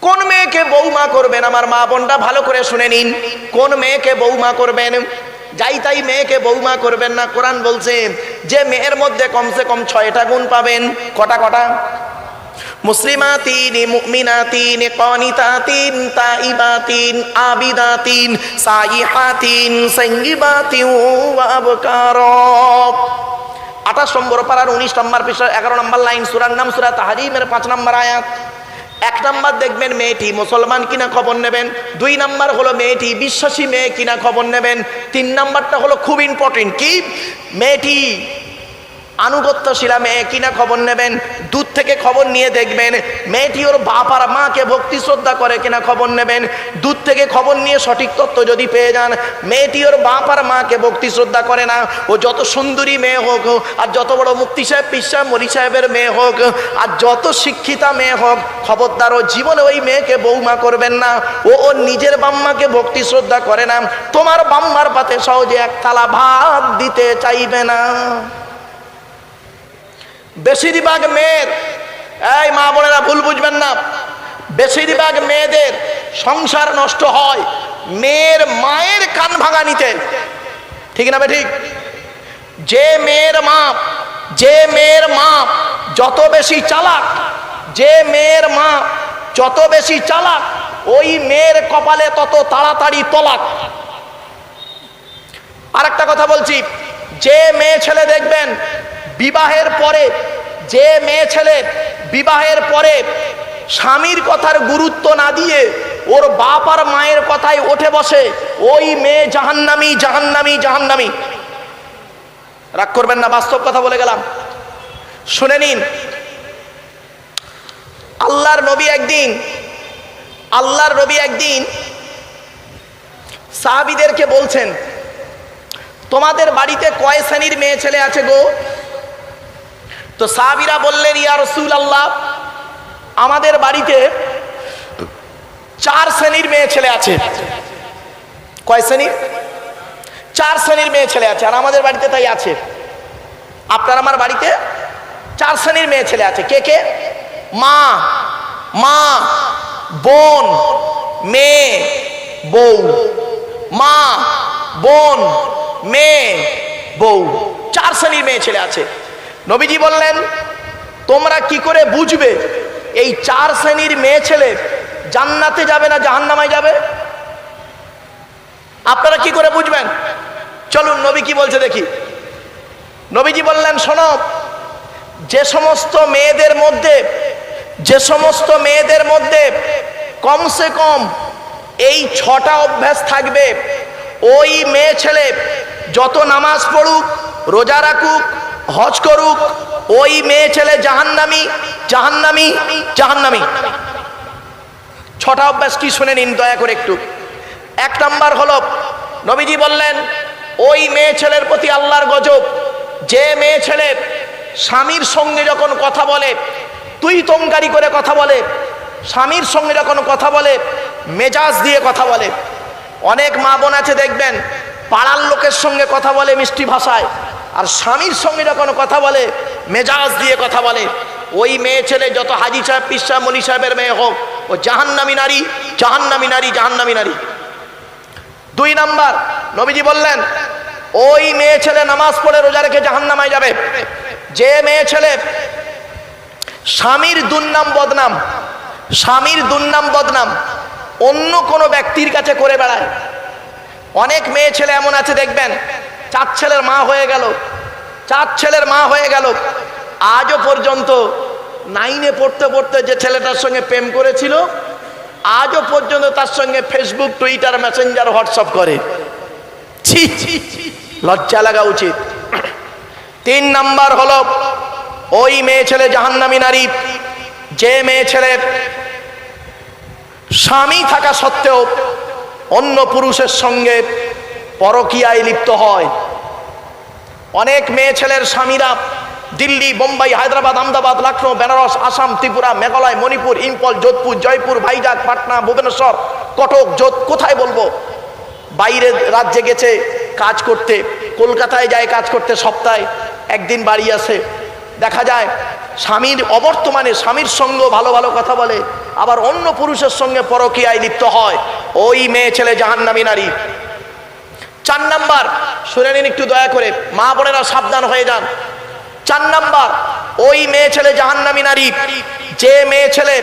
কোন মেয়েকে বৌমা করবেন? আমার মা বোনটা ভালো করে শুনে নিন, কোন মেয়েকে বৌমা করবেন? যাই তাই মেয়েকে বৌমা করবেন না। কোরআন বলছে যে মেয়ের মধ্যে কমসে কম 6টা গুণ পাবেন। কটা কটা? মুসলিমাতিন, মুমিনাতিন, কানিতাতিন, তাইবাতিন, আবিদাতিন, সাইহাতিন, সাইয়্যিবাতিন ওয়া আবকারা। 28 নম্বর পারার 19 নম্বর পৃষ্ঠা 11 নম্বর লাইন, সূরার নাম সূরা তাহরিমের 5 নম্বর আয়াত। 1 নম্বর দেখবেন মেয়েটি মুসলমান কিনা খবর নেবেন। 2 নম্বর হলো মেয়েটি বিশ্বাসী মেয়ে কিনা খবর নেবেন। 3 নম্বরটা হলো খুব ইম্পর্টেন্ট, কি? মেয়েটি আনুগত্যশীলা মেয়ে কিনা খবর নেবেন। দূর থেকে খবর নিয়ে দেখবেন মেয়েটি ওর বাপ আর মাকে ভক্তি শ্রদ্ধা করে কিনা খবর নেবেন। দূর থেকে খবর নিয়ে সঠিক তথ্য যদি পেয়ে যান মেয়েটি ওর বাপ আর মাকে ভক্তি শ্রদ্ধা করে না, ও যত সুন্দরী মেয়ে হোক, আর যত বড় মুফতি সাহেব, পীর সাহেব, মলি সাহেবের মেয়ে হোক, আর যত শিক্ষিতা মেয়ে হোক, খবরদার ও জীবনে ওই মেয়েকে বৌমা করবেন না। ও ওর নিজের বাম্মাকে ভক্তি শ্রদ্ধা করে না, তোমার বাম্মার পাতে সহজে এক থালা ভাত দিতে চাইবে না। বেশিরভাগ মেয়ের, এই মা বোনেরা ভুল বুঝবেন না, বেশিরভাগ মেয়েদের সংসার নষ্ট হয় মেয়ের মায়ের কান ভাঙানিতে। ঠিক না? ঠিক। যে মেয়ের মা যত বেশি চালাক, যে মেয়ের মা যত বেশি চালাক, ওই মেয়ের কপালে তত তাড়াতাড়ি তলাক। আর একটা কথা বলছি, যে মেয়ে ছেলে দেখবেন বিবাহের পরে, যে মেয়ে ছেলে বিবাহের পরে স্বামীর কথার গুরুত্ব না দিয়ে ওর বাপ আর মায়ের কথায় উঠে বসে, ওই মেয়ে জাহান্নামী, জাহান্নামী, জাহান্নামী। রাগ করবেন না, বাস্তব কথা বলে গেলাম, শুনে নিন। আল্লাহর নবী একদিন সাহাবীদেরকে বলছেন, তোমাদের বাড়িতে কয় শ্রেণীর মেয়ে ছেলে আছে গো? তো সাহাবীরা বললেন, ইয়া রাসূলুল্লাহ, আমাদের বাড়িতে 4 শ্রেণীর মেয়ে ছেলে আছে। কয় শ্রেণী? 4 শ্রেণীর মেয়ে ছেলে আছে। আর আমাদের বাড়িতে তাই আছে। আপনার আমার বাড়িতে 4 শ্রেণীর মেয়ে ছেলে আছে। কে কে? মা, বোন, মেয়ে, বউ। মা, বোন, মেয়ে, বউ, 4 শ্রেণীর মেয়ে ছেলে আছে। নবীজি বললেন, তোমরা কি করে বুঝবে এই 4 শ্রেণীর মেয়ে ছেলে জান্নাতে যাবে না জাহান্নামে যাবে? আপনারা কি করে বুঝবেন? চলুন নবী কি বলছে দেখি। নবীজি বললেন, শোনো, যে সমস্ত মেয়েদের মধ্যে কমসে কম এই 6টা অভ্যাস থাকবে, ওই মেয়ে ছেলে যত নামাজ পড়ুক, রোজা রাখুক, হজ করুক, ওই মেয়ে ছেলে জাহান্নামী, জাহান্নামী, জাহান্নামী। 6টা অভ্যাস কি শুনে নিন দয়া করে একটু। 1 নাম্বার হলো, নবীজি বললেন, ওই মেয়ে ছেলের প্রতি আল্লাহর গজব, যে মেয়ে ছেলে স্বামীর সঙ্গে যখন কথা বলে তুই তমকারি করে কথা বলে, স্বামীর সঙ্গে যখন কথা বলে মেজাজ দিয়ে কথা বলে। অনেক মা বোন আছে দেখবেন পাড়ার লোকের সঙ্গে কথা বলে মিষ্টি ভাষায়, আর স্বামীর সঙ্গে যখন কথা বলে মেজাজ দিয়ে কথা বলে। ওই মেয়ে ছেলে যত হাজি সাহেব, পীর সাহেব, মলি সাহেবের মেয়ে হোক, ও জাহান্নামী নারী, জাহান্নামী নারী, জাহান্নামী নারী। 2 নাম্বার, নবীজি বললেন, ওই মেয়ে ছেলে নামাজ পড়ে রোজা রেখে জাহান্নামে যাবে। যে মেয়ে ছেলে স্বামীর দুর্নাম বদনাম, স্বামীর দুর্নাম বদনাম অন্য কোনো ব্যক্তির কাছে করে বেড়ায়। অনেক মেয়ে ছেলে এমন আছে দেখবেন 4 ছেলের মা হয়ে গেল, 4 ছেলের মা হয়ে গেল, আজও পর্যন্ত 9-এ পড়তে পড়তে যে ছেলেটার সঙ্গে প্রেম করেছিল আজও পর্যন্ত তার সঙ্গে ফেসবুক, টুইটার, মেসেঞ্জার, হোয়াটসঅ্যাপ করে। ছি, লজ্জা লাগা উচিত। 3 নাম্বার হলো, ওই মেয়ে ছেলে জাহান্নামী নারী, যে মেয়ে ছেলে স্বামী থাকা সত্ত্বেও অন্য পুরুষের সঙ্গে পরকীয়ায় লিপ্ত হয়। অনেক মেয়ে ছেলের স্বামীরা দিল্লি, বোম্বাই, হায়দ্রাবাদ, আহমেদাবাদ, লখনৌ, বেনারস, আসাম, ত্রিপুরা, মেঘালয়, মণিপুর, ইম্ফল, যোধপুর, জয়পুর, ভাইজাগ, পাটনা, ভুবনেশ্বর, কটক, কোথায় বলবো, বাইরে রাজ্যে গেছে কাজ করতে, কলকাতায় যায় কাজ করতে, সপ্তাহে 1 দিন বাড়ি আসে। দেখা যায় স্বামীর অবর্তমানে স্বামীর সঙ্গে ভালো ভালো কথা বলে, আবার অন্য পুরুষের সঙ্গে পরকীয়ায় লিপ্ত হয়, ওই মেয়ে ছেলে জাহান্নামী নারী। 4 নাম্বার, শুনে নিন একটু দয়া করে, মা বোনেরা সাবধান হয়ে যান। 4 নাম্বার, ওই মেয়ে ছেলে জাহান্নামী নারী যে মেয়ে ছেলে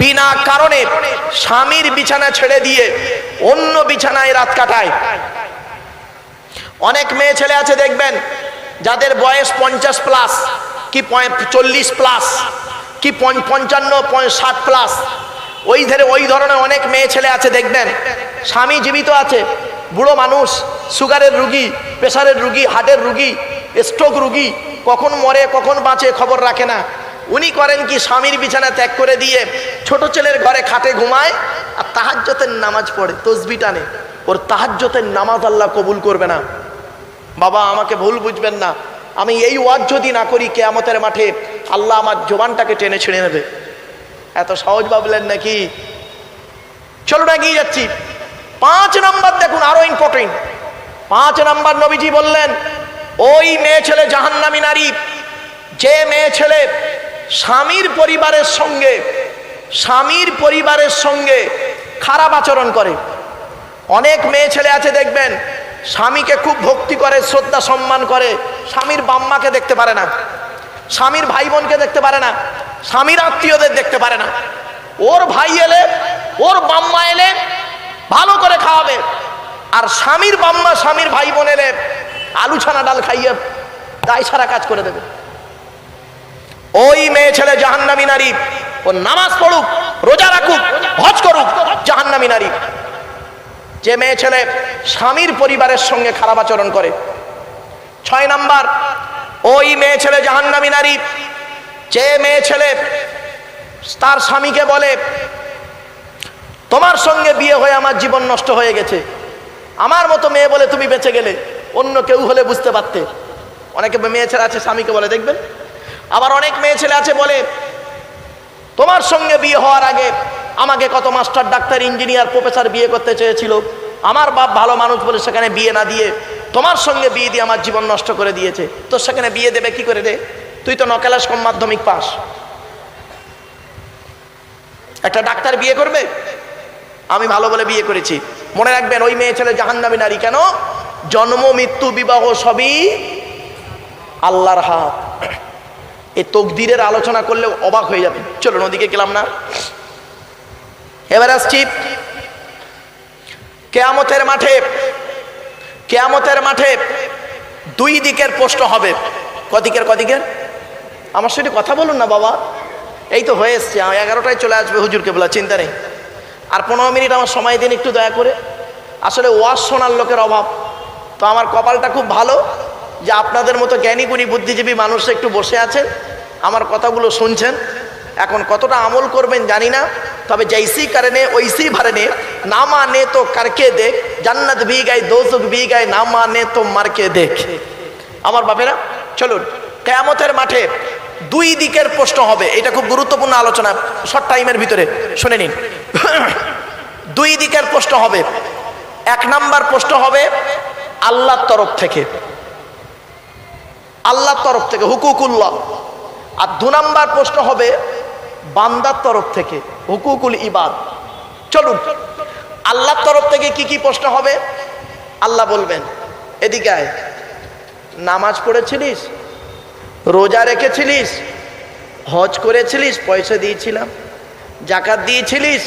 বিনা কারণে স্বামীর বিছানা ছেড়ে দিয়ে অন্য বিছানায় রাত কাটায়। অনেক মেয়ে ছেলে আছে দেখবেন যাদের বয়স 50 প্লাস কি 40 প্লাস কি 55 60 প্লাস, ওই ধরনের অনেক মেয়ে ছেলে আছে দেখবেন স্বামী জীবিত আছে, বুড়ো মানুষ, সুগারের রুগী, প্রেসারের রুগী, হার্টের রুগী, স্ট্রোক রুগী, কখন মরে কখন বাঁচে খবর রাখে না। উনি করেন কি, স্বামীর বিছানা ত্যাগ করে দিয়ে ছোট ছেলের ঘরে খাটে ঘুমায় আর তাহাজ্জুদের নামাজ পড়ে, তসবিহ টানে। ওর তাহাজ্জুদের নামাজ আল্লাহ কবুল করবে না। বাবা আমাকে ভুল বুঝবেন না, আমি এই ওয়াজ যদি না করি কিয়ামতের মাঠে আল্লাহ আমার জবানটাকে টেনে ছিঁড়ে নেবে। এত সহজ ভাবলেন নাকি? চলুন এগিয়ে যাচ্ছি। 5 নাম্বার দেখুন, আরো ইম্পর্টেন্ট। 5 নাম্বার নবীজি বললেন, ওই মেয়ে ছেলে জাহান্নামী নারী যে মেয়ে ছেলে স্বামীর পরিবারের সঙ্গে খারাপ আচরণ করে। অনেক মেয়ে ছেলে আছে দেখবেন স্বামীকে খুব ভক্তি করে, শ্রদ্ধা সম্মান করে, স্বামীর বাম্মাকে দেখতে পারে না, স্বামীর ভাই বোনকে দেখতে পারে না, স্বামীর আত্মীয়দের দেখতে পারে না। ওর ভাই এলে, ওর বাম্মা এলে ভালো করে খাওয়াবে, আর স্বামীর বাম্মা স্বামীর ভাই বোন এলে আলু ছানা ডাল খাইয়ে দায় সারা কাজ করে দেবে। ওই মেয়ে ছেলে জাহান্নামী নারী। ও নামাজ পড়ুক, রোজা রাখুক, হজ করুক, জাহান্নামী নারী। যে মেয়ে ছেলে স্বামীর পরিবারের সঙ্গে খারাপ আচরণ করে। 6 নাম্বার, ওই মেয়ে ছেলে জাহান্নামী নারী যে মেয়ে ছেলে তার স্বামীকে বলে, তোমার সঙ্গে বিয়ে হয়ে আমার জীবন নষ্ট হয়ে গেছে, আমার মতো মেয়ে বলে তুমি বেঁচে গেলে, অন্য কেউ হলে বুঝতে পারতে। অনেকে মেয়ে ছেলে আছে স্বামীকে বলে দেখবেন। আবার অনেক মেয়ে ছেলে আছে বলে, তোমার সঙ্গে বিয়ে হওয়ার আগে আমাকে কত মাস্টার, ডাক্তার, ইঞ্জিনিয়ার, প্রফেসর বিয়ে করতে চেয়েছিল, আমার বাপ ভালো মানুষ বলে সেখানে বিয়ে না দিয়ে তোমার সঙ্গে বিয়ে দিয়ে আমার জীবন নষ্ট করে দিয়েছে। তো সেখানে বিয়ে দেবে কি করে রে? তুই তো নকেলাস কম মাধ্যমিক পাস। একটা ডাক্তার বিয়ে করবে? আমি ভালো বলে বিয়ে করেছি। মনে রাখবেন ওই মেয়ে ছেলে জাহান্নামী নারী। কেন? জন্ম মৃত্যু বিবাহ সবই আল্লাহর হাত। এই তকদিরের আলোচনা করলে অবাক হয়ে যাবে। চলুন ওদিকে গেলাম না, এবার আসছি কিয়ামতের মাঠে 2 দিকের প্রশ্ন হবে। কদিকের? আমার সাথে কথা বলুন না বাবা, এই তো হয়ে এসছে, 11টায় চলে আসবে হুজুরকে বলা, চিন্তা নেই। আর 15 মিনিট আমার সময় দিন একটু দয়া করে। আসলে ওয়াজ শোনার লোকের অভাব, তো আমার কপালটা খুব ভালো যে আপনাদের মতো জ্ঞানী গুণী বুদ্ধিজীবী মানুষ একটু বসে আছেন, আমার কথাগুলো শুনছেন। এখন কতটা আমল করবেন জানি না, তবে জৈসি করনে ওইসি ভরনে, না মানে তো করকে দেখ, জান্নাত ভি গায়ে দোজখ ভি গায়ে, না মানে তো মারকে দেখ। আমার বাপেরা চলুন, কিয়ামতের মাঠে 2 দিকের প্রশ্ন হবে। এটা খুব গুরুত্বপূর্ণ আলোচনা, শর্ট টাইমের ভিতরে শুনে নিন। 2 দিকের প্রশ্ন হবে। 1 নাম্বার প্রশ্ন হবে আল্লাহর তরফ থেকে, হুকুকুল্লাহ। আর 2 নাম্বার প্রশ্ন হবে বান্দার তরফ থেকে, হুকুকুল ইবাদ। চলুন, আল্লাহর তরফ থেকে কি কি প্রশ্ন হবে? আল্লাহ বলবেন, এদিকে আয়, নামাজ পড়েছিলিস, রোজা রেখেছিলিস, হজ করেছিলিস, পয়সা দিয়েছিলাম, জাকাত দিয়েছিলিস,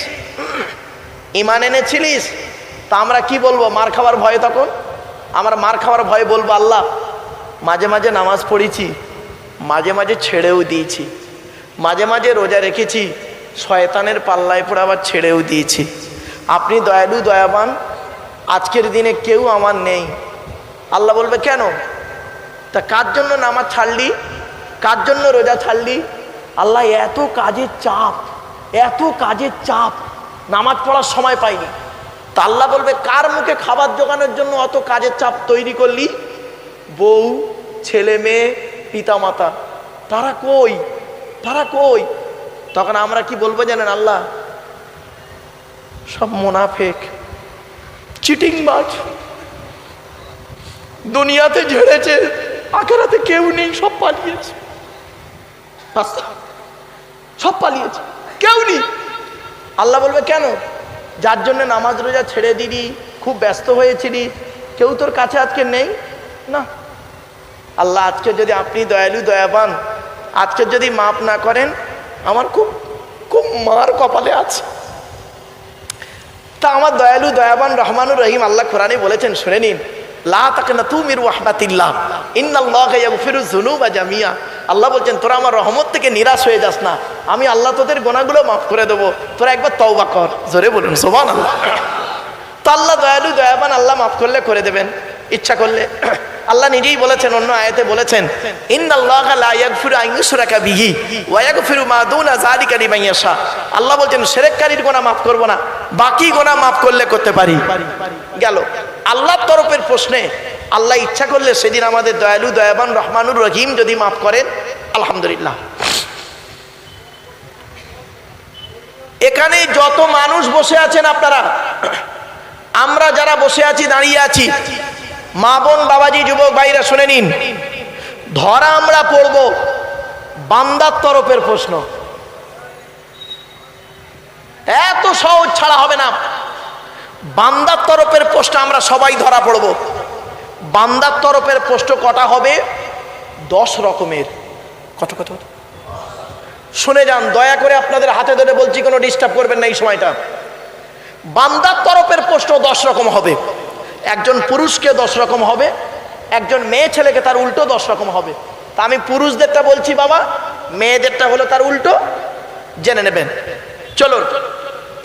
ঈমান এনেছিলিস। তা আমরা কি বলবো? মার খাওয়ার ভয়ে, তখন আমরা মার খাওয়ার ভয়ে বলবো, আল্লাহ মাঝে মাঝে নামাজ পড়েছি, মাঝে মাঝে ছেড়েও দিয়েছি, মাঝে মাঝে রোজা রেখেছি, শয়তানের পাল্লায় পড়ে আবার ছেড়েও দিয়েছি। আপনি দয়ালু দয়াবান, আজকের দিনে কেউ আমার নেই। আল্লাহ বলবে, কেন? তা কার জন্য নামাজ ছাড়লি, কার জন্য রোজা ছাড়লি? আল্লাহ এত কাজের চাপ, নামাজ পড়ার সময় পাইনি। তা আল্লাহ বলবে, কার মুখে খাবার জোগানোর জন্য অত কাজের চাপ তৈরি করলি? বউ, ছেলে মেয়ে, পিতা মাতা, তারা কই? তখন আমরা কি বলবো জানেন? আল্লাহ সব মুনাফিক, চিটিংবাজ, দুনিয়াতে ঝেড়েছে, আখিরাতে কেউ নেই, সব পালিয়েছে। সব পালিয়েছে, কেউ নেই। আল্লাহ বলবে কেন? যার জন্য নামাজ রোজা ছেড়ে দিলি, খুব ব্যস্ত হয়েছিলি, কেউ তোর কাছে আজকে নেই না। আল্লাহ আজকে যদি আপনি দয়ালু দয়াবান আজকে যদি মাফ না করেন, আমার খুব খুব মার কপালে আছে। তা আমার দয়ালু দয়াবান রহমানুর রহিম আল্লাহ কোরআনে বলেছেন, শুনে নিন, লা তাকনাতু মির রাহমাতিল্লাহ ইন্নাল্লাহা ইয়াগফিরুয যুনুবা জামিয়া। আল্লাহ বলছেন, তোরা আমার রহমত থেকে নিরাশ হয়ে যাস না, আমি আল্লাহ তোদের গুনাহগুলো মাফ করে দেবো, তোরা একবার তওবা কর। জোরে বলুন সুবহানাল্লাহ। তো আল্লাহ দয়ালু দয়াবান, আল্লাহ মাফ করলে করে দেবেন, ইচ্ছা করলে। আল্লাহ নিজেই বলেছেন, অন্য আয়াতে বলেছেন, ইন্নাল্লাহা লা ইয়াগফিরু আন ইউশরাকা বিহি ওয়া ইয়াগফিরু মা দুনা যালিকা লিমান ইয়াশা। আল্লাহ বলছেন শিরককারীর গুনাহ মাফ করব না, বাকি গুনাহ মাফ করলে করতে পারি। গেল আল্লাহর তরফের প্রশ্নে। আল্লাহ ইচ্ছা করলে সেদিন আমাদের দয়ালু দয়াবান রহমানুর রহিম যদি মাফ করেন, আলহামদুলিল্লাহ। এখানে যত মানুষ বসে আছেন আপনারা, আমরা যারা বসে আছি, দাঁড়িয়ে আছি, মা বোন বাবাজি যুবক ভাইরা শুনে নিন, ধরা আমরা পড়ব বান্দার তরফের প্রশ্ন। এত সহজ ছাড়া হবে না। বান্দার তরফের প্রশ্ন আমরা সবাই ধরা পড়ব। বান্দার তরফের প্রশ্ন কটা হবে? 10 রকমের। কত কত শুনে যান, দয়া করে আপনাদের হাতে ধরে বলছি, কোনো ডিস্টার্ব করবেন না এই সময়টা। বান্দার তরফের প্রশ্ন 10 রকম হবে। একজন পুরুষকে 10 রকম হবে, একজন মেয়ে ছেলেকে তার উল্টো 10 রকম হবে। তা আমি পুরুষদেরটা বলছি বাবা, মেয়েদেরটা হলো তার উল্টো, জেনে নেবেন। চলুন,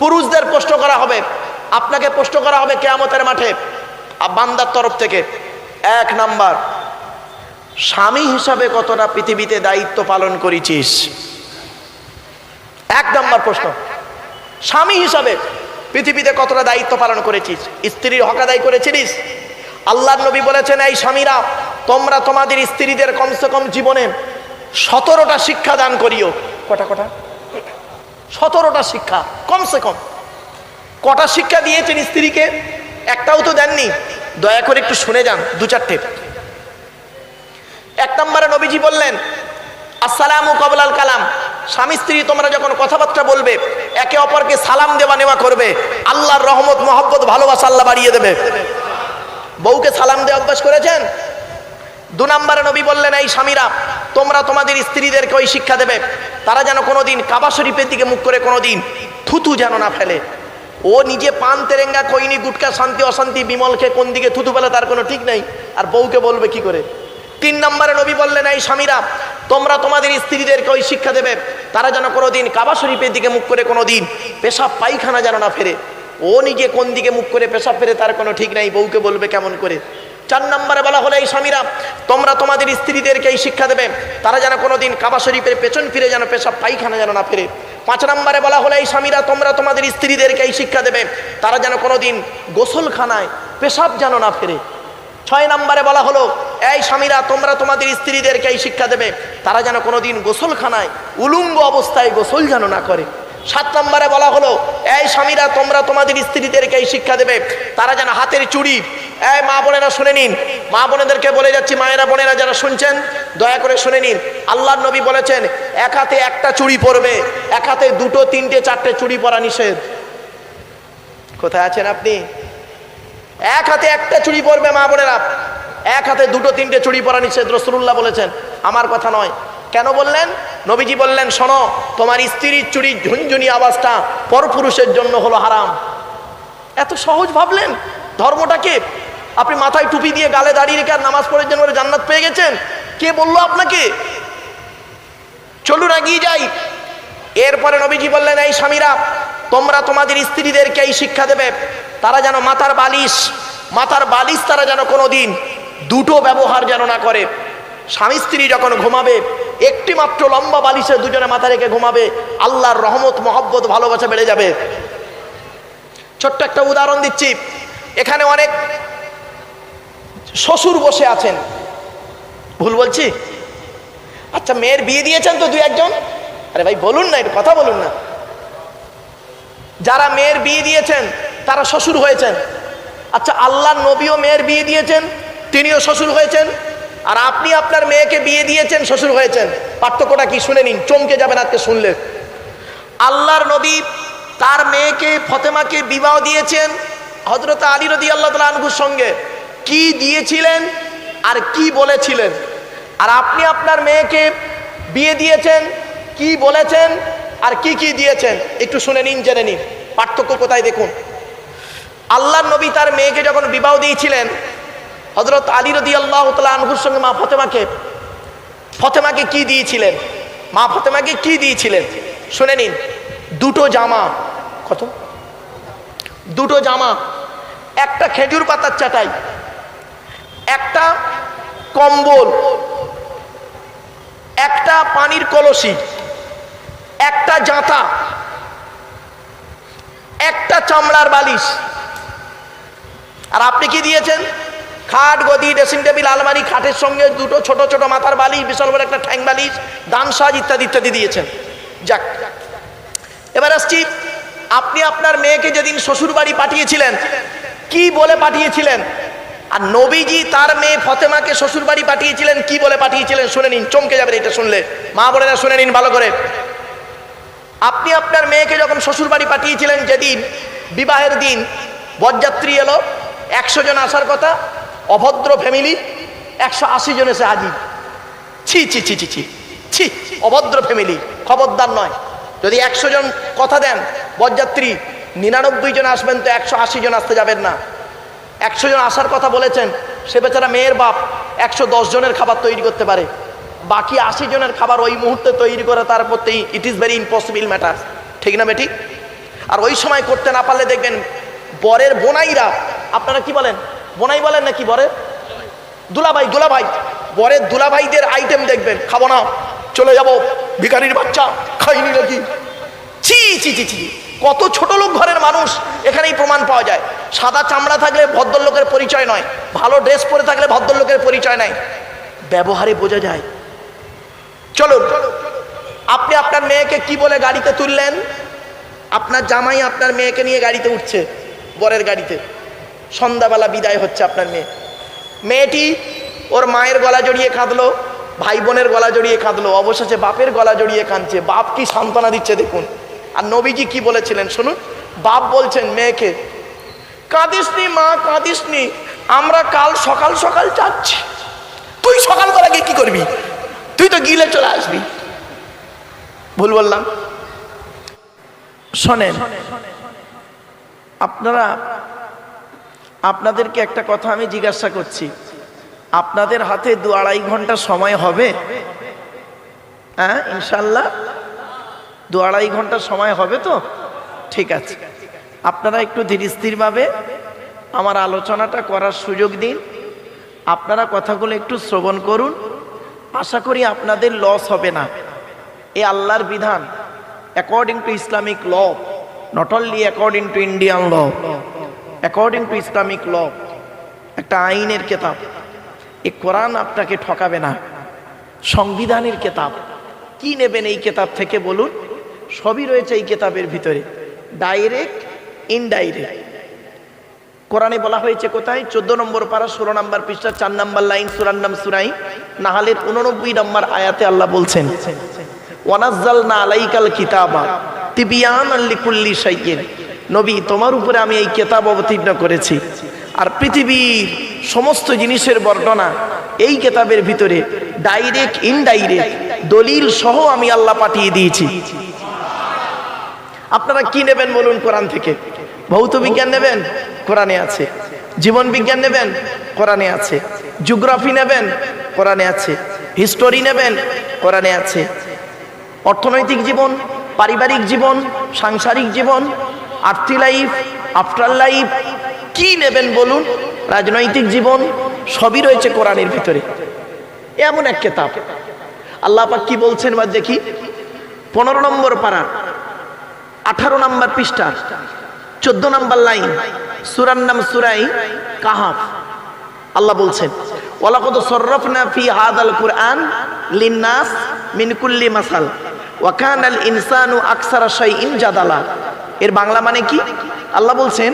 পুরুষদের প্রশ্ন করা হবে, আপনাকে প্রশ্ন করা হবে কিয়ামতের মাঠে বান্দার তরফ থেকে। 1 নাম্বার, স্বামী হিসাবে কতটা পৃথিবীতে দায়িত্ব পালন করেছিস? 1 নাম্বার প্রশ্ন, স্বামী হিসাবে পৃথিবীতে কতটা দায়িত্ব পালন করেছিস? স্ত্রীর হক আদায় করেছিস? আল্লাহর নবী বলেছেন, এই স্বামীরা, তোমরা তোমাদের স্ত্রীদের কমসে কম জীবনে 17টা শিক্ষা দান করিও। কটা? 17টা শিক্ষা কমসে কম। কটা শিক্ষা দিয়েছেন স্ত্রীকে? একটাও তো দেননি। দয়া করে একটু শুনে যান, 2-4টে। 1 নম্বরে নবীজি বললেন, আসসালামু ক্বাবলাল কালাম। স্বামী স্ত্রী তোমরা যখন কথাবার্তা বলবে, একে অপরকে সালাম দেওয়া নেওয়া করবে, আল্লাহর রহমত মহব্বত ভালোবাসা আল্লাহ বাড়িয়ে দেবে। বউকে সালাম দেওয়া অভ্যাস করেছেন? 2 নম্বরে নবী বললেন, এই স্বামীরা, তোমরা তোমাদের স্ত্রীদেরকে ওই শিক্ষা দেবে, তারা যেন কোনোদিন কাবা শরীফের দিকে মুখ করে কোনোদিন থুতু যেন না ফেলে। ও নিজে পান তেরেঙ্গা খৈনি গুটকা শান্তি অশান্তি বিমল খেয়ে কোন দিকে থুতু ফেলে তার কোনো ঠিক নেই, আর বউকে বলবে কি করে? 3 নম্বরে নবী বললেন, এই স্বামীরা, তোমরা তোমাদের স্ত্রীদেরকে ওই শিক্ষা দেবে, তারা যেন কোনোদিন কাবা শরীফের দিকে মুখ করে কোনোদিন পেশাব পায়খানা যেন না ফেরে। ও নিজে কোন দিকে মুখ করে পেশাব ফেরে তার কোনো ঠিক নাই, বউকে বলবে কেমন করে? 4 নম্বরে বলা হলো, এই স্বামীরা, তোমরা তোমাদের স্ত্রীদেরকে এই শিক্ষা দেবে, তারা যেন কোনোদিন কাবা শরীফের পেছন ফিরে যেন পেশাব পায়খানা যেন না ফেরে। 5 নম্বরে বলা হলো, এই স্বামীরা, তোমরা তোমাদের স্ত্রীদেরকে এই শিক্ষা দেবে, তারা যেন কোনোদিন গোসলখানায় পেশাব যেন না ফেরে। 6 নম্বরে বলা হলো, এই স্বামীরা, তোমরা তোমাদের স্ত্রীদেরকে এই শিক্ষা দেবে, তারা যেন কোনোদিন গোসলখানায় উলঙ্গ অবস্থায় গোসল যেন না করে। 7 নম্বরে বলা হলো, এই স্বামীরা, তোমরা তোমাদের স্ত্রীদেরকে এই শিক্ষা দেবে, তারা যেন হাতের চুড়ি, এই মা বোনেরা শুনে নিন, মা বোনেদেরকে বলে যাচ্ছি, মায়েরা বোনেরা যারা শুনছেন দয়া করে শুনে নিন, আল্লাহর নবী বলেছেন, এক হাতে একটা চুড়ি পরবে, এক হাতে 2, 3, 4টে চুড়ি পরা নিষেধ। কোথায় আছেন আপনি? এক হাতে একটা চুড়ি পরবে মা বোনেরা, এক হাতে 2, 3টে চুড়ি পরা নিষেধ। রাসূলুল্লাহ বলেছেন, আমার কথা নয়। কেন বললেন? নবীজি বললেন, শোনো, তোমার স্ত্রীর চুরির ঝুনঝুনি আওয়াজটা পরপুরুষের জন্য হলো হারাম। এত সহজ ভাবলেন ধর্মটাকে? আপনি মাথায় টুপি দিয়ে গালে দাঁড়িয়ে রেখে আর নামাজ পড়ের জন্য জান্নাত পেয়ে গেছেন? কে বললো আপনাকে? চলুন এগিয়ে যাই। এরপরে নবীজি বললেন, এই স্বামীরা, তোমরা তোমাদের স্ত্রীদেরকে এই শিক্ষা দেবে, তারা যেন মাথার বালিশ তারা যেন কোনোদিন 2টো ব্যবহার যেন না করে। স্বামী স্ত্রী যখন ঘুমাবে, একটি মাত্র লম্বা বালিশে দুজনে মাথা রেখে ঘুমাবে, আল্লাহর রহমত মহব্বত ভালোবাসা বেড়ে যাবে। ছোট্ট একটা উদাহরণ দিচ্ছি, এখানে অনেক শ্বশুর বসে আছেন, ভুল বলছি? আচ্ছা, মেয়ের বিয়ে দিয়েছেন তো 2-1 জন? আরে ভাই বলুন না, একটু কথা বলুন না। যারা মেয়ের বিয়ে দিয়েছেন তারা শ্বশুর হয়েছেন। আচ্ছা, আল্লাহর নবীও মেয়ের বিয়ে দিয়েছেন, তিনিও শ্বশুর হয়েছেন, আর আপনি আপনার মেয়েকে বিয়ে দিয়েছেন, শ্বশুর হয়েছেন। পার্থক্যটা কি শুনে নিন, চমকে যাবেন আজকে শুনলে। আল্লাহর নবী তার মেয়েকে ফতেমাকে বিবাহ দিয়েছেন হযরত আলী রাদিয়াল্লাহু তাআলা আনহুর সঙ্গে। কি দিয়েছিলেন আর কি বলেছিলেন? আর আপনি আপনার মেয়েকে বিয়ে দিয়েছেন, কি বলেছেন আর কি কি দিয়েছেন? একটু শুনে নিন, জেনে নিন পার্থক্য কোথায় দেখুন। আল্লাহর নবী তার মেয়েকে যখন বিবাহ দিয়েছিলেন হযরত আলী রাদিয়াল্লাহু তাআলা আনহুর সঙ্গে মা ফতেমাকে কি দিয়েছিলেন? মা ফতেমাকে কি দিয়েছিলেন শুনে নিন। দুটো জামা। কত? দুটো জামা, একটা খেজুর পাতার চাটাই, একটা কম্বল, একটা পানির কলসি, একটা জাঁতা, একটা চামড়ার বালিশ। আর আপনি কি দিয়েছেন? খাট, গদি, ড্রেসিং টেবিল, আলমারি, খাটের সঙ্গে দুটো ছোট ছোট মাথার বালিশ, বিশাল বড় একটা ঠ্যাং বালিশ, দান সাজ ইত্যাদি ইত্যাদি দিয়েছেন। যাক, এবার আসছি, আপনি আপনার মেয়েকে যেদিন শ্বশুর বাড়ি পাঠিয়েছিলেন কি বলে পাঠিয়েছিলেন? আর নবীজি তার মেয়ে ফতেমাকে শ্বশুর বাড়ি পাঠিয়েছিলেন কি বলে পাঠিয়েছিলেন শুনে নিন, চমকে যাবেন এটা শুনলে। মা বোনেরা শুনে নিন ভালো করে। আপনি আপনার মেয়েকে যখন শ্বশুর বাড়ি পাঠিয়েছিলেন, যেদিন বিবাহের দিন বরযাত্রী এলো, 100 জন আসার কথা, অভদ্র ফ্যামিলি 180 জন এসে হাজির। ছি ছি ছি ছি ছি ছি, অভদ্র ফ্যামিলি, খবরদার নয়। যদি 100 জন কথা দেন বরযাত্রী, 99 জন আসবেন, তো 180 জন আসতে যাবেন না। 100 জন আসার কথা বলেছেন, সে বেচারা মেয়ের বাপ 110 জনের খাবার তৈরি করতে পারে, বাকি 80 জনের খাবার ওই মুহূর্তে তৈরি করে তার প্রতি it is very impossible matter, ঠিক না বেঠিক? আর ওই সময় করতে না পারলে দেখবেন বরের বোনাইরা, আপনারা কি বলেন, বোনাই বলেন নাকি বরের দুলাভাই, বরের দুলাভাইদের আইটেম দেখবেন, খাবো না, চলে যাব, ভিখারির বাচ্চা, খাইনি নাকি। ছি ছি ছি ছি, কত ছোট লোক ঘরের মানুষ এখানেই প্রমাণ পাওয়া যায়। সাদা চামড়া থাকলে ভদ্রলোকের পরিচয় নয়, ভালো ড্রেস পরে থাকলে ভদ্রলোকের পরিচয় নাই, ব্যবহারে বোঝা যায়। চলুন, আপনি আপনার মেয়েকে কি বলে গাড়িতে তুললেন? আপনার জামাই আপনার মেয়েকে নিয়ে গাড়িতে উঠছে, বরের গাড়িতে, সন্ধ্যাবেলা বিদায় হচ্ছে আপনার মেয়েটি ওর মায়ের গলা জড়িয়ে কাঁদলো, ভাই বোনের গলা জড়িয়ে কাঁদলো, অবশেষে বাপের গলা জড়িয়ে কাঁদছে। বাপ কি সান্ত্বনা দিচ্ছে দেখুন। আর নবীজি কি বলেছিলেন শুনুন। বাপ বলছেন মেয়েকে, কাঁদিসনি মা, কাঁদিসনি, আমরা কাল সকাল সকাল যাচ্ছি। তুই সকালবেলা গিয়ে কি করবি? তুই তো গিলে চলে আসবি। ভুল বললাম? শোনেন, আপনাদেরকে একটা কথা আমি জিজ্ঞাসা করছি, আপনাদের হাতে 2-2.5 ঘন্টা সময় হবে? হ্যাঁ, ইনশাল্লাহ 2-2.5 ঘন্টা সময় হবে তো? ঠিক আছে, আপনারা একটু ধীর স্থিরভাবে আমার আলোচনাটা করার সুযোগ দিন। আপনারা কথাগুলো একটু শ্রবণ করুন, আশা করি আপনাদের লস হবে না। এই আল্লাহর বিধান according to Islamic law, not only according to Indian law, according to Islamic law, একটা আইনের কেতাব। এই কোরআন আপনাকে ঠকাবে না, সংবিধানের কেতাব। কি নেবেন এই কেতাব থেকে বলুন? সবই রয়েছে এই কেতাবের ভিতরে, ডাইরেক্ট ইনডাইরেক্ট। কোরআনে বলা হয়েছে কোথায়? 14 নম্বর পারা 16 নম্বর পৃষ্ঠা 4 নম্বর লাইন, সূরার নাম সূরাই নাহলের 89 নম্বর আয়াতে আল্লাহ বলছেন, ওয়ানাজ্জালনা আলাইকাল কিতাবা তিবিয়ানাল লিকুল্লি শাইইন। নবী, তোমার উপরে আমি এই কিতাব অবতীর্ণ করেছি, আর পৃথিবীর সমস্ত জিনিসের বর্ণনা এই কিতাবের ভিতরে ডাইরেক্ট ইনডাইরেক্ট দলিল সহ আমি আল্লাহ পাঠিয়ে দিয়েছি। আপনারা কি নেবেন বলুন কোরআন থেকে? ভৌত বিজ্ঞান নেবেন? কোরআনে আছে। জীবন বিজ্ঞান নেবেন? কোরআনে আছে। জিওগ্রাফি নেবেন? কোরআনে আছে। হিস্টোরি নেবেন? কোরআনে আছে। অর্থনৈতিক জীবন, পারিবারিক জীবন, সাংসারিক জীবন, আর্থি লাইফ, আফটার লাইফ, কি নেবেন বলুন? রাজনৈতিক জীবন, সবই রয়েছে কোরআনের ভিতরে। এমন এক কিতাব। আল্লাহ পাক কি বলছেন বা দেখি, 15 নম্বর পারা 18 নম্বর পৃষ্ঠা 14 নম্বর লাইন, সূরার নাম সূরাই কাহাফ। আল্লাহ বলছেন, ওয়ালাকাদ সাররাফনা ফি হাযাল কুরআন লিন-নাস মিন কুল্লি মাসাল ওয়া কানাল ইনসানু আকসারা শাইইন জাদালা। এর বাংলা মানে কি? আল্লাহ বলছেন,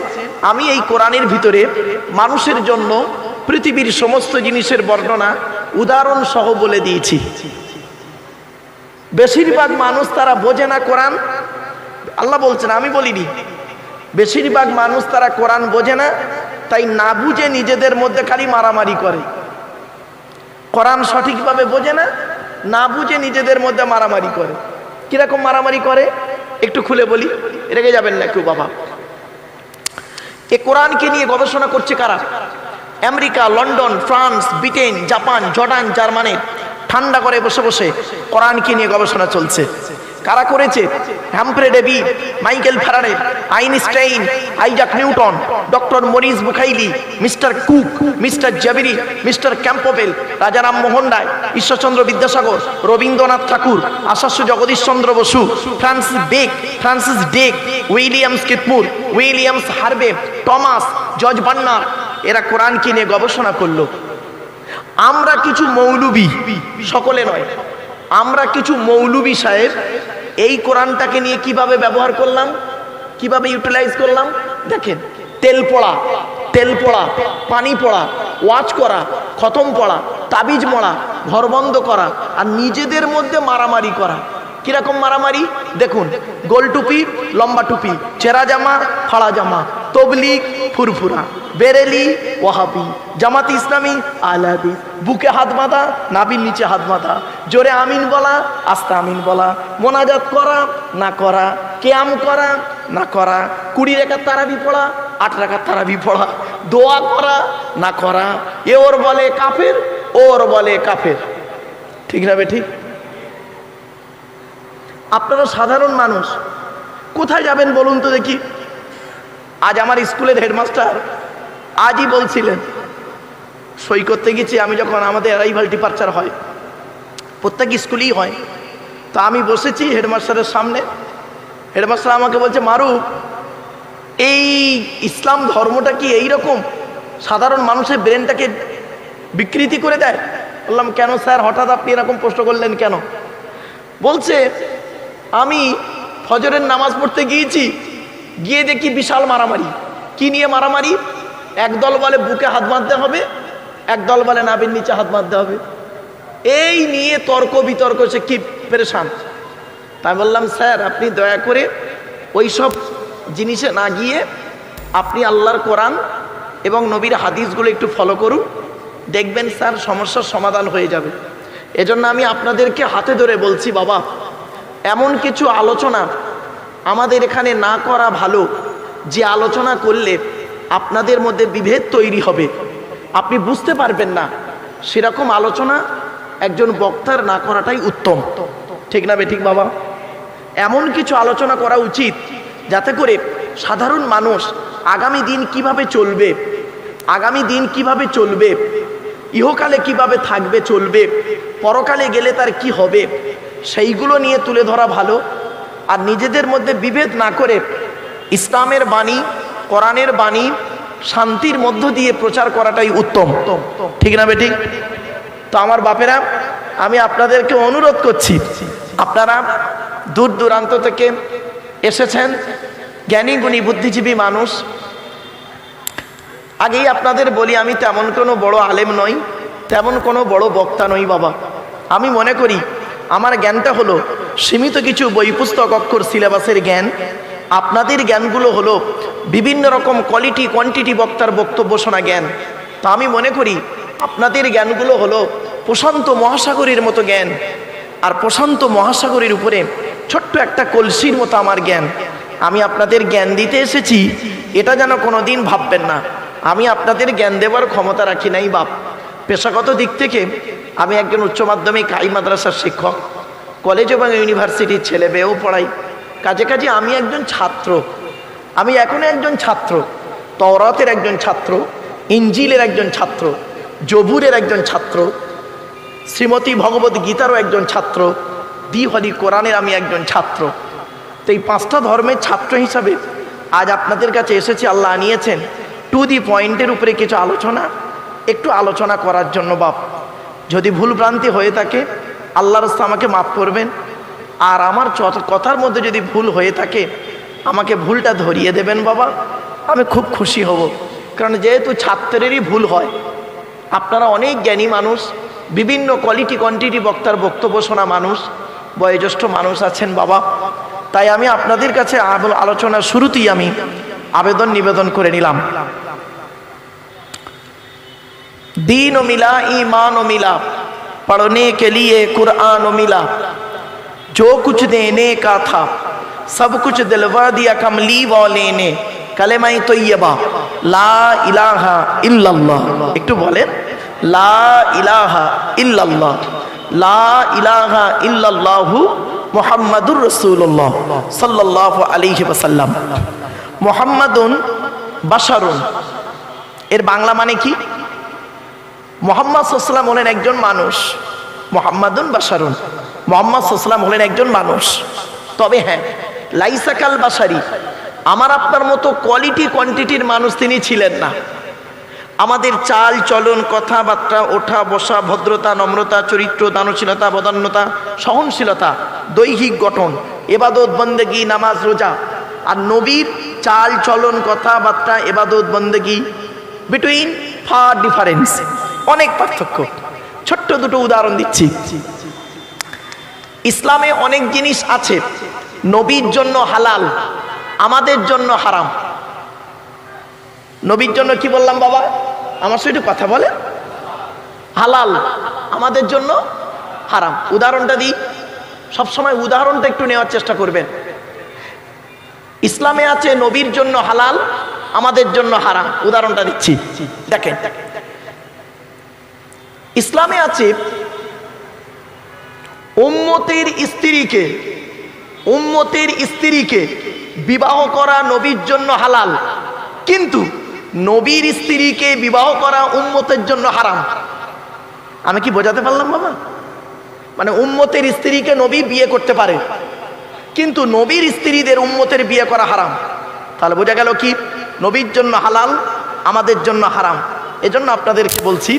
আমি এই কোরআনের ভিতরে মানুষের জন্য পৃথিবীর সমস্ত জিনিসের বর্ণনা উদাহরণ সহ বলে দিয়েছি। বেশিরভাগ মানুষ তারা বোঝে না কোরআন, আল্লাহ বলছেন, আমি বলিনি। বেশিরভাগ মানুষ তারা কোরআন বোঝে না, তাই না বুঝে নিজেদের মধ্যে খালি মারামারি করে। কোরআন সঠিকভাবে বোঝে না, না বুঝে নিজেদের মধ্যে মারামারি করে। কিরকম মারামারি করে একটু খুলে বলি, রেগে যাবেন না কেউ বাবা। এ কোরআনকে নিয়ে গবেষণা করছে কারা? America, London, France, Britain, Japan, Jordan, Germany ঠান্ডা করে বসে বসে কোরআনকে নিয়ে গবেষণা চলছে। কারা করেছে? Humphry Davy, Michael Faraday, Einstein, Isaac Newton, doctor Maurice Bucaille, mister Cook, mister Jabiri, mister Campbell, Rajaram Mohan Roy, Ishwarchandra Vidyasagar, Rabindranath Tagore, Acharya Jagadish Chandra Bose, Francis Drake, Williams Kitmur, Williams Harvey, Thomas, George Bernard, এরা কোরআনকে নিয়ে গবেষণা করলো। আমরা কিছু মৌলবি, সকলে নয়, আমরা কিছু মৌলবি সাহেব এই কোরআনটাকে নিয়ে কিভাবে ব্যবহার করলাম, কিভাবে ইউটিলাইজ করলাম দেখেন। তেল পড়া, পানি পড়া, ওয়াজ করা, খতম পড়া, তাবিজ মরা, ঘর বন্ধ করা, আর নিজেদের মধ্যে মারামারি করা। কিরকম মারামারি দেখুন। গোল টুপি, লম্বা টুপি, চেরা জামা, ফাড়া জামা, তবলিগ, ফুরফুরা, বেরেলি, ওয়াহাবি, জামাত ইসলামী, আহলে হাদিস, বুকে হাত বাঁধা, নাভির নিচে হাত বাঁধা, জোরে আমিন বলা, আস্তে আমিন বলা, মোনাজাত করা না করা, কিয়াম করা না করা, 20 রাকাত তারাবি পড়া, 8 রাকাত তারাবি পড়া, দোয়া করা না করা। এ ওর বলে কাফের, ওর বলে কাফের। ঠিক না বে ঠিক? আপনারা সাধারণ মানুষ কোথায় যাবেন বলুন তো দেখি। আজ আমার স্কুলের হেডমাস্টার আজই বলছিলেন, সই করতে গেছি আমি যখন, আমাদের অ্যারাইভাল ডিপারচার হয় প্রত্যেক স্কুলেই হয়, তো আমি বসেছি হেডমাস্টারের সামনে। হেডমাস্টার আমাকে বলছে, মারুফ, এই ইসলাম ধর্মটা কি এইরকম সাধারণ মানুষের ব্রেনটাকে বিকৃতি করে দেয়? বললাম, কেন স্যার, হঠাৎ আপনি এরকম প্রশ্ন করলেন কেন? বলছে, আমি ফজরের নামাজ পড়তে গিয়েছি, গিয়ে দেখি বিশাল মারামারি। কি নিয়ে মারামারি? একদল বলে বুকে হাত বাঁধতে হবে, একদল বলে নাভির নিচে হাত বাঁধতে হবে। এই নিয়ে তর্ক বিতর্ক, সে কি পেরেশান। তাই বললাম, স্যার আপনি দয়া করে ওই সব জিনিসে না গিয়ে আপনি আল্লাহর কোরআন এবং নবীর হাদিসগুলো একটু ফলো করুন, দেখবেন স্যার সমস্যার সমাধান হয়ে যাবে। এজন্য আমি আপনাদেরকে হাতে ধরে বলছি, বাবা, এমন কিছু আলোচনা আমাদের এখানে না করা ভালো, যে আলোচনা করলে আপনাদের মধ্যে বিভেদ তৈরি হবে, আপনি বুঝতে পারবেন না, সেরকম আলোচনা একজন বক্তার না করাটাই উত্তম। ঠিক না বে ঠিক বাবা? এমন কিছু আলোচনা করা উচিত যাতে করে সাধারণ মানুষ আগামী দিন কিভাবে চলবে, আগামী দিন কিভাবে চলবে, ইহকালে কিভাবে থাকবে চলবে, পরকালে গেলে তার কি হবে, সেইগুলো নিয়ে তুলে ধরা ভালো। আর নিজেদের মধ্যে বিভেদ না করে ইসলামের বাণী, কোরআনের বাণী শান্তির মধ্য দিয়ে প্রচার করাটাই উত্তম। ঠিক না বে ঠিক? তো আমার বাপেরা, আমি আপনাদেরকে অনুরোধ করছি, আপনারা দূর দূরান্ত থেকে এসেছেন, জ্ঞানী গুণী বুদ্ধিজীবী মানুষ। আগেই আপনাদের বলি, আমি তেমন কোনো বড় আলেম নই, তেমন কোনো বড় বক্তা নই বাবা। আমি মনে করি আমার জ্ঞানটা হলো সীমিত কিছু বই পুস্তক অক্ষর সিলেবাসের জ্ঞান। আপনাদের জ্ঞানগুলো হলো বিভিন্ন রকম কোয়ালিটি কোয়ান্টিটি বক্তার বক্তব্য শোনা জ্ঞান। তো আমি মনে করি আপনাদের জ্ঞানগুলো হলো প্রশান্ত মহাসাগরের মতো জ্ঞান, আর প্রশান্ত মহাসাগরের উপরে ছোট্ট একটা কলসির মতো আমার জ্ঞান। আমি আপনাদের জ্ঞান দিতে এসেছি, এটা যেন কোনো দিন ভাববেন না আমি আপনাদের জ্ঞান দেওয়ার ক্ষমতা রাখি নাই বাপ। পেশাগত দিক থেকে আমি একজন উচ্চ মাধ্যমিক হাই মাদ্রাসার শিক্ষক, কলেজ এবং ইউনিভার্সিটির ছেলে মেয়েও পড়াই। কাজে কাজে আমি একজন ছাত্র, আমি এখনো একজন ছাত্র, তওরাতের একজন ছাত্র, ইঞ্জিলের একজন ছাত্র, জবুরের একজন ছাত্র, শ্রীমতী ভগবত গীতারও একজন ছাত্র, দি হলি কোরআনের আমি একজন ছাত্র। তো এই 5টা ধর্মের ছাত্র হিসাবে আজ আপনাদের কাছে এসেছি। আল্লাহ আনিয়েছেন টু দি পয়েন্টের উপরে কিছু আলোচনা, একটু আলোচনা করার জন্য বাপ। যদি ভুল ভ্রান্তি হয়ে থাকে আল্লাহর রাস্তায় আমাকে মাফ করবেন, আর আমার কথার মধ্যে যদি ভুল হয়ে থাকে আমাকে ভুলটা ধরিয়ে দেবেন বাবা, আমি খুব খুশি হব। কারণ যেহেতু ছাত্রেরই ভুল হয়, আপনারা অনেক জ্ঞানী মানুষ, বিভিন্ন কোয়ালিটি কোয়ান্টিটি বক্তার বক্তব্য শোনা মানুষ, বয়োজ্যেষ্ঠ মানুষ আছেন বাবা, তাই আমি আপনাদের কাছে আলোচনার শুরুতেই আমি আবেদন নিবেদন করে নিলাম, दीन मिला ईमान मिला पढ़ने के लिए कुरान मिला, जो कुछ देने का था सब कुछ दिलवा दिया कमली वाले ने, कलेमाई तय्यबा ला इलाहा इल्लल्लाह। एकटू बोलें ला इलाहा इल्लल्लाह, ला इलाहा इल्लल्लाहु मुहम्मदुर रसूलुल्लाह सल्लल्लाहु अलैहि वसल्लम। मुहम्मदुन बशरुन এর বাংলা মানে কি? মুহাম্মদ সাল্লাল্লাহু আলাইহি ওয়াসাল্লাম হলেন একজন মানুষ। মুহাম্মাদুন বাশারুন, মুহাম্মদ সাল্লাল্লাহু আলাইহি ওয়াসাল্লাম হলেন একজন মানুষ। তবে হ্যাঁ, লাইসা কাল বাশারি, আমার আপনার মতো কোয়ালিটি কোয়ান্টিটির মানুষ তিনি ছিলেন না। আমাদের চাল চলন, কথাবার্তা, ওঠা বসা, ভদ্রতা, নম্রতা, চরিত্র, দানশীলতা, বদান্যতা, সহনশীলতা, দৈহিক গঠন, ইবাদত বন্দেগী, নামাজ রোজা, আর নবীর চাল চলন, কথাবার্তা, ইবাদত বন্দেগী বিটুইন ফার ডিফারেন্স, অনেক পার্থক্য। ছোট্ট দুটো উদাহরণ দিচ্ছি। ইসলামে অনেক জিনিস আছে নবীর জন্য হালাল, আমাদের জন্য হারাম। নবীর জন্য কি বললাম বাবা? আমার সাথে একটু কথা বলে। হালাল, আমাদের জন্য হারাম। উদাহরণটা দিই, সবসময় উদাহরণটা একটু নেওয়ার চেষ্টা করবেন। ইসলামে আছে নবীর জন্য হালাল, আমাদের জন্য হারাম। উদাহরণটা দিচ্ছি, দেখেন। ইসলামে আছে উম্মতের স্ত্রীকে বিবাহ করা নবীর জন্য হালাল, কিন্তু নবীর স্ত্রীকে বিবাহ করা উম্মতের জন্য হারাম। আমি কি বোঝাতে পারলাম বাবা? মানে উম্মতের স্ত্রীকে নবী বিয়ে করতে পারে, কিন্তু নবীর স্ত্রীদের উম্মতের বিয়ে করা হারাম। তাহলে বোঝা গেল কি? নবীর জন্য হালাল, আমাদের জন্য হারাম। এজন্য আপনাদেরকে বলছি,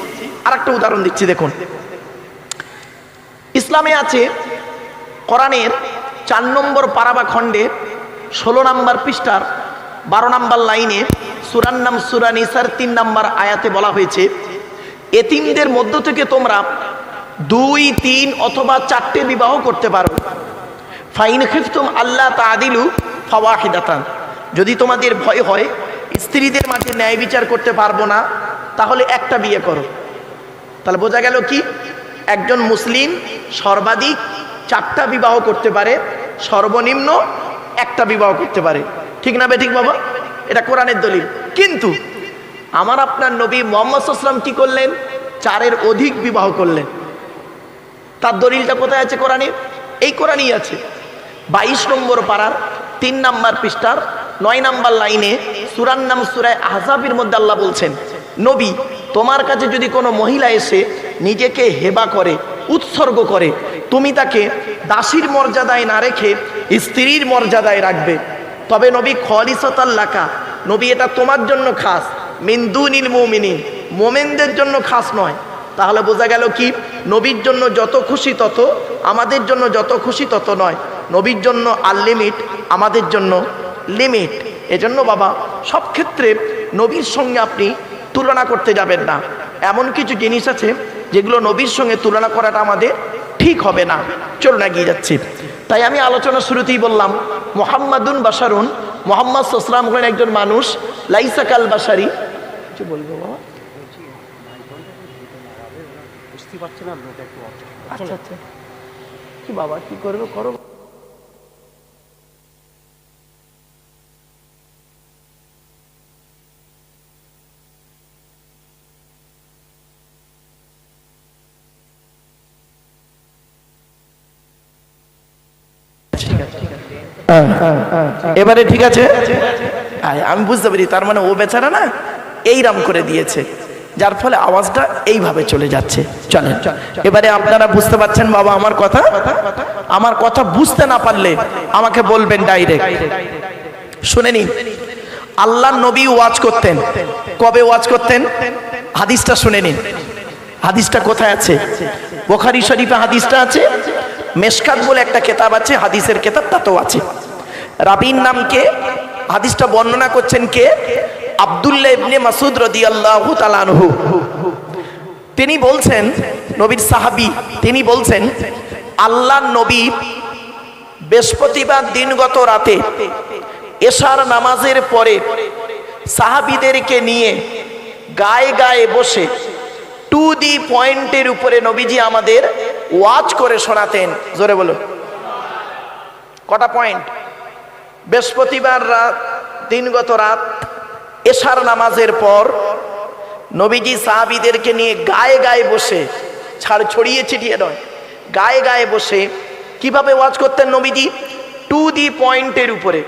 আর একটা উদাহরণ দিচ্ছি, দেখুন। ইসলামে আছে কোরআনের 4 নম্বর পারা বা খণ্ডে 16 নম্বর পৃষ্ঠার 12 নম্বর লাইনে সূরার নাম সূরা নিসার 3 নম্বর আয়াতে বলা হয়েছে, এতিমদের মধ্য থেকে তোমরা 2, 3 অথবা 4টে বিবাহ করতে পারো। ফাইন খিফতুম আল্লাহ তাআদিলু ফাওয়াহিদাতান, যদি তোমাদের ভয় হয় স্ত্রীদের মাঝে ন্যায় বিচার করতে পারবো না, তাহলে একটা বিয়ে করো। তাহলে বোঝা গেল কি? একজন মুসলিম সর্বাধিক 4টা বিবাহ করতে পারে, সর্বনিম্ন একটা বিবাহ করতে পারে। ঠিক না বেঠিক বাবা? এটা কোরআনের দলিল। কিন্তু আমার আপনার নবী মুহাম্মদ সাল্লাল্লাহু আলাইহি ওয়াসাল্লাম কি করলেন? 4-এর অধিক বিবাহ করলেন। তার দলিলটা কোথায় আছে কোরআনে? এই কোরআনই আছে। 22 নম্বর পারার 3 নম্বর পৃষ্ঠার 9 নম্বর লাইনে সূরার নাম সূরা আহজাবের মধ্যে আল্লাহ বলছেন, নবী তোমার কাছে যদি কোনো মহিলা এসে নিজেকে হেবা করে, উৎসর্গ করে, তুমি তাকে দাসীর মর্যাদায় না রেখে স্ত্রীর মর্যাদায় রাখবে। তবে নবী খালিসাতাল লাকা, নবী এটা তোমার জন্য খাস, মিন দুনিল মুমিনিন, মোমেনদের জন্য খাস নয়। তাহলে বোঝা গেল কি? নবীর জন্য যত খুশি তত, আমাদের জন্য যত খুশি তত নয়। নবীর জন্য আনলিমিট, আমাদের জন্য লিমিট। এজন্য বাবা সব ক্ষেত্রে নবীর সঙ্গে আপনি তুলনা করতে যাবেন না। এমন কিছু জিনিস আছে যেগুলো নবীর সঙ্গে তুলনা করাটা আমাদের ঠিক হবে না। চলুন এগিয়ে যাচ্ছি। তাই আমি আলোচনা শুরুতেই বললাম, মুহাম্মাদুন বাশারুন, মুহাম্মদ সাল্লাল্লাহু আলাইহি ওয়াসাল্লাম হলেন একজন মানুষ। লাইসা কাল বাশারি, কিছু বলবো বাবা? আচ্ছা আচ্ছা, কি বাবা কি করবে করো। এবারে ঠিক আছে, আমি বুঝতে পারি। তার মানে ও বেচারা না এইরাম করে দিয়েছে, যার ফলে আওয়াজটা এইভাবে চলে যাচ্ছে। চলেন এবারে আপনারা বুঝতে পারছেন বাবা আমার কথা? আমার কথা বুঝতে না পারলে আমাকে বলবেন ডাইরেক্ট। শুনে নিন, আল্লাহর নবী ওয়াজ করতেন। কবে ওয়াজ করতেন? হাদিসটা শুনে নিন। হাদিসটা কোথায় আছে? বুখারী শরীফে হাদিসটা আছে। মেশকাত বলে একটা কিতাব আছে, হাদিসের কিতাব, তাতেও আছে। রাবির নাম কে? হাদিসটা বর্ণনা করছেন কে? আব্দুল্লাহ ইবনে মাসউদ রাদিয়াল্লাহু তাআলা আনহু। তিনি বলছেন, নবীর সাহাবী, তিনি বলছেন আল্লাহর নবী বৃহস্পতিবার দিনগত রাতে এশার নামাজের পরে সাহাবীদেরকে নিয়ে গায়ে গায়ে বসে টু দি পয়েন্টের উপরে নবীজি আমাদের ওয়াজ করে শোনাতেন। জোরে বলো, কটা পয়েন্ট? বৃহস্পতিবার রাত, দিনগত রাত, এশার নামাজের পর নবীজি সাহাবীদেরকে নিয়ে গায়ে গায়ে বসে, ছড়িয়ে ছিটিয়ে নয়, গায়ে গায়ে বসে কিভাবে ওয়াজ করতেন নবীজি? টু দি পয়েন্টের উপরে।